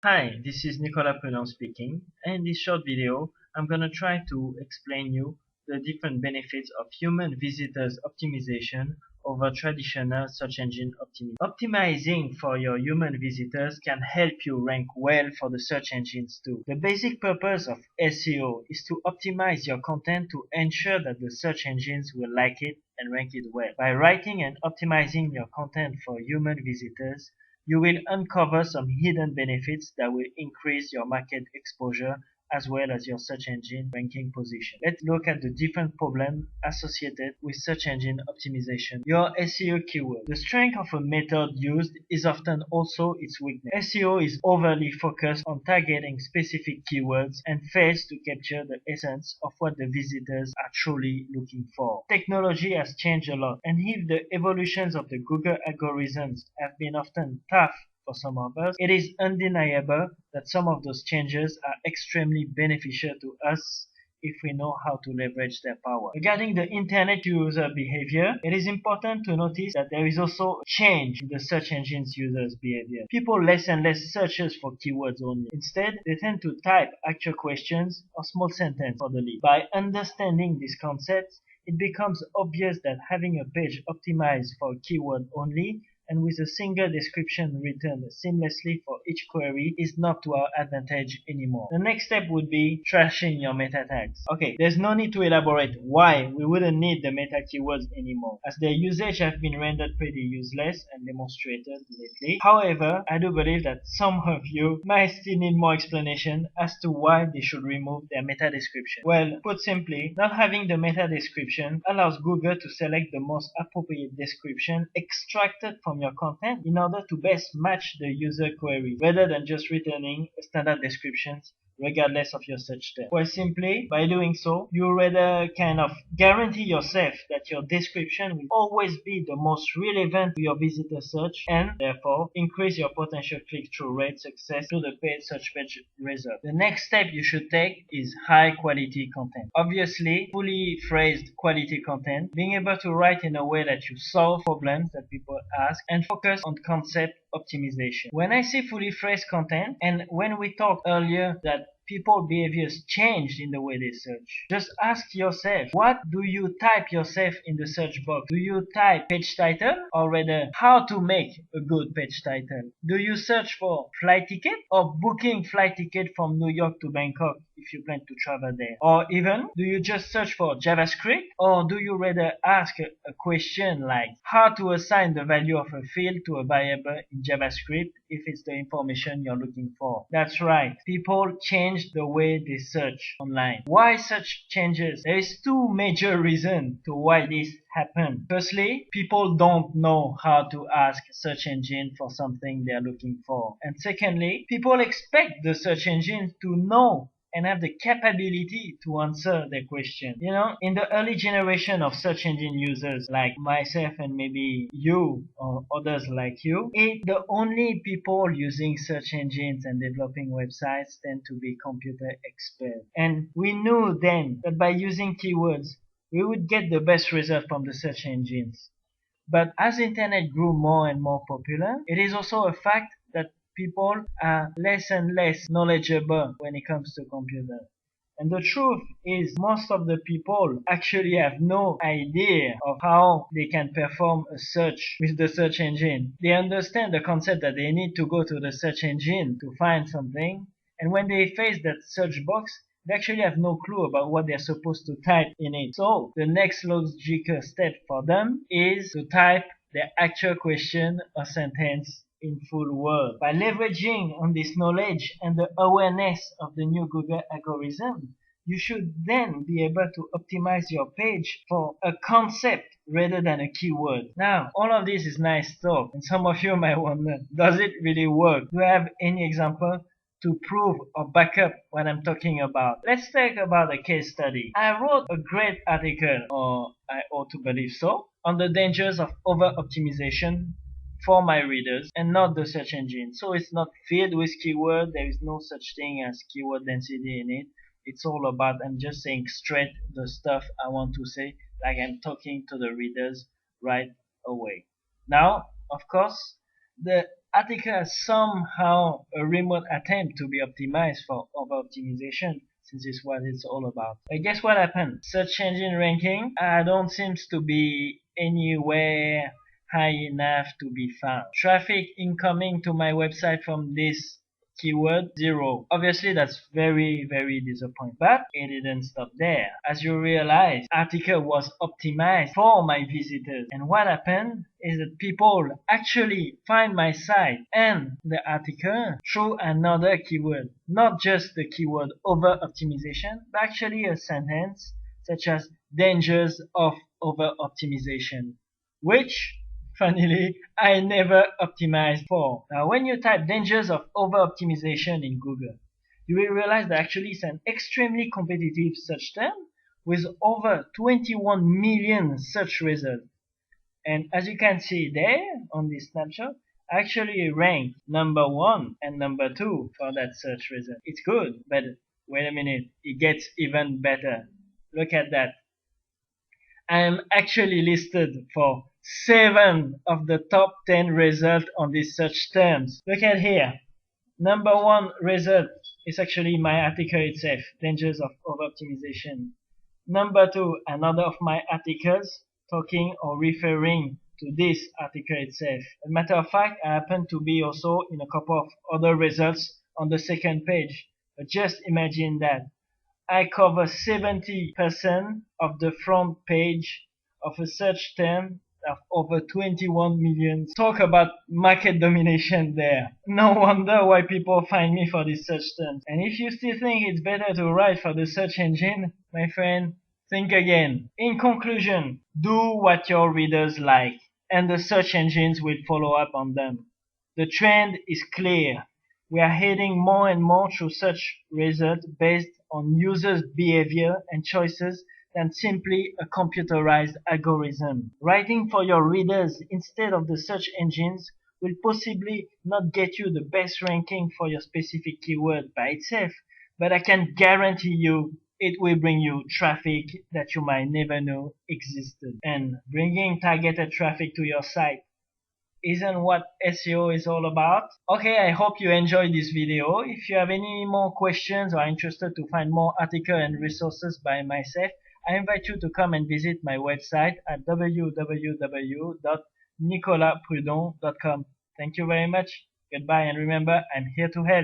Hi, this is Nicolas Prudent speaking, and in this short video, I'm gonna try to explain you the different benefits of human visitors optimization over traditional search engine optimization. Optimizing for your human visitors can help you rank well for the search engines too. The basic purpose of SEO is to optimize your content to ensure that the search engines will like it and rank it well. By writing and optimizing your content for human visitors, you will uncover some hidden benefits that will increase your market exposure as well as your search engine ranking position. Let's look at the different problems associated with search engine optimization. Your SEO keyword. The strength of a method used is often also its weakness. SEO is overly focused on targeting specific keywords and fails to capture the essence of what the visitors are truly looking for. Technology has changed a lot, and if the evolutions of the Google algorithms have been often tough for some of us, it is undeniable that some of those changes are extremely beneficial to us if we know how to leverage their power. Regarding the internet user behavior, it is important to notice that there is also a change in the search engine's users' behavior. People less and less searches for keywords only. Instead, they tend to type actual questions or small sentences for the lead. By understanding these concepts, it becomes obvious that having a page optimized for a keyword only and with a single description written seamlessly for each query is not to our advantage anymore. The next step would be trashing your meta tags. Okay, there's no need to elaborate why we wouldn't need the meta keywords anymore, as their usage has been rendered pretty useless and demonstrated lately. However, I do believe that some of you might still need more explanation as to why they should remove their meta description. Well, put simply, not having the meta description allows Google to select the most appropriate description extracted from your content in order to best match the user query rather than just returning a standard description regardless of your search term. Quite simply, by doing so, you rather kind of guarantee yourself that your description will always be the most relevant to your visitor search and therefore increase your potential click-through rate success to the paid search page result. The next step you should take is high quality content. Obviously, fully phrased quality content, being able to write in a way that you solve problems that people ask and focus on concept optimization. When I say fully phrased content, and when we talked earlier that people behaviors change in the way they search, just ask yourself, what do you type yourself in the search box? Do you type page title, or rather how to make a good page title? Do you search for flight ticket or booking flight ticket from New York to Bangkok if you plan to travel there? Or even, do you just search for JavaScript, or do you rather ask a question like how to assign the value of a field to a variable in JavaScript if it's the information you're looking for? That's right, people change the way they search online. Why such changes? There is two major reasons to why this happen. Firstly, people don't know how to ask search engine for something they're looking for. And secondly, people expect the search engine to know and have the capability to answer their question. You know, in the early generation of search engine users like myself and maybe you or others like you, the only people using search engines and developing websites tend to be computer experts. And we knew then that by using keywords, we would get the best result from the search engines. But as internet grew more and more popular, it is also a fact that people are less and less knowledgeable when it comes to computer. And the truth is most of the people actually have no idea of how they can perform a search with the search engine. They understand the concept that they need to go to the search engine to find something, and when they face that search box, they actually have no clue about what they're supposed to type in it. So the next logical step for them is to type their actual question or sentence in full word. By leveraging on this knowledge and the awareness of the new Google algorithm, you should then be able to optimize your page for a concept rather than a keyword. Now, all of this is nice talk, and some of you might wonder, does it really work? Do I have any example to prove or back up what I'm talking about? Let's talk about a case study. I wrote a great article, or I ought to believe so, on the dangers of over-optimization for my readers and not the search engine. So it's not filled with keyword. There is no such thing as keyword density in it. It's all about, I'm just saying straight the stuff I want to say, like I'm talking to the readers right away. Now, of course, the article has somehow a remote attempt to be optimized for over-optimization, since it's what it's all about. But guess what happened? Search engine ranking don't seems to be anywhere high enough to be found. Traffic incoming to my website from this keyword 0. Obviously that's very disappointing, but it didn't stop there. As you realize, article was optimized for my visitors, and what happened is that people actually find my site and the article through another keyword, not just the keyword over optimization, but actually a sentence such as dangers of over optimization, which funnily, I never optimized for. Now, when you type dangers of over-optimization in Google, you will realize that actually it's an extremely competitive search term with over 21 million search results. And as you can see there on this snapshot, I actually ranked number 1 and number 2 for that search result. It's good, but wait a minute, it gets even better. Look at that. I am actually listed for 7 of the top 10 results on these search terms. Look at here. Number 1 result is actually my article itself, Dangers of Over-Optimization. Number 2, another of my articles talking or referring to this article itself. As a matter of fact, I happen to be also in a couple of other results on the second page. But just imagine that. I cover 70% of the front page of a search term of over 21 million. Talk about market domination there. No wonder why people find me for these search terms. And if you still think it's better to write for the search engine, my friend, think again. In conclusion, do what your readers like, and the search engines will follow up on them. The trend is clear. We are heading more and more through search results based on users' behavior and choices than simply a computerized algorithm. Writing for your readers instead of the search engines will possibly not get you the best ranking for your specific keyword by itself, but I can guarantee you it will bring you traffic that you might never know existed. And bringing targeted traffic to your site isn't what SEO is all about. Okay, I hope you enjoyed this video. If you have any more questions or are interested to find more articles and resources by myself, I invite you to come and visit my website at www.nicolasprudon.com. Thank you very much. Goodbye, and remember, I'm here to help.